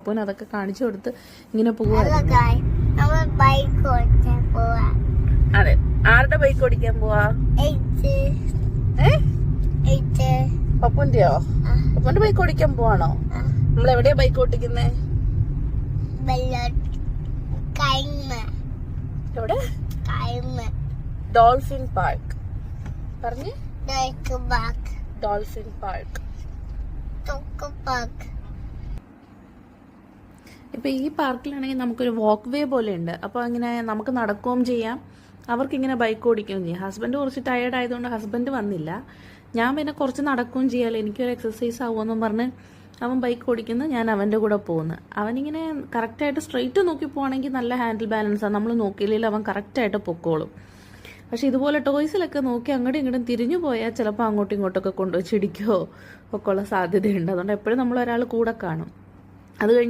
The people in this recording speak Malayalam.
അപ്പോൾ അതൊക്കെ കാണിച്ചു കൊടുത്ത് ഇങ്ങനെ പോവാ. അതെ, ആരുടെ ബൈക്ക് ഓടിക്കാൻ പോവാ? പപ്പുന്റെയോ? പപ്പുന്റെ ബൈക്ക് ഓടിക്കാൻ പോവാണോ? നമ്മൾ എവിടെയാ ബൈക്ക് ഓടിക്കുന്നേ? എവിടെ? Dolphin park. പറഞ്ഞേ, ഡോൾഫിൻ പാർക്ക്. ഇപ്പൊ ഈ പാർക്കിലാണെങ്കിൽ നമുക്കൊരു വാക്ക് വേ പോലെ ഉണ്ട്. അപ്പൊ അങ്ങനെ നമുക്ക് നടക്കുകയും ചെയ്യാം, അവർക്ക് ഇങ്ങനെ ബൈക്ക് ഓടിക്കുകയും ചെയ്യാം. ഹസ്ബൻഡ് കുറച്ച് ടയേർഡ് ആയതുകൊണ്ട് ഹസ്ബൻഡ് വന്നില്ല. ഞാൻ പിന്നെ കുറച്ച് നടക്കുകയും ചെയ്യാമല്ലോ, എനിക്കൊരു എക്സസൈസ് ആവുമെന്നും പറഞ്ഞ് അവൻ ബൈക്ക് ഓടിക്കുന്നു, ഞാൻ അവൻ്റെ കൂടെ പോകുന്നു. അവനിങ്ങനെ കറക്റ്റായിട്ട് സ്ട്രെയിറ്റ് നോക്കി പോവാണെങ്കിൽ നല്ല ഹാൻഡിൽ ബാലൻസാണ്. നമ്മൾ നോക്കിയില്ലെങ്കിൽ അവൻ കറക്റ്റായിട്ട് പൊക്കോളും. പക്ഷെ ഇതുപോലെ ടോയ്സിലൊക്കെ നോക്കി അങ്ങോട്ടും ഇങ്ങോട്ടും തിരിഞ്ഞു പോയാൽ ചിലപ്പോൾ അങ്ങോട്ടും ഇങ്ങോട്ടൊക്കെ കൊണ്ടുവച്ച് ഇടിക്കുകയോ ഒക്കെ ഉള്ള സാധ്യതയുണ്ട്. അതുകൊണ്ട് എപ്പോഴും നമ്മൾ ഒരാൾ കൂടെ കാണും. അത് കഴിഞ്ഞ്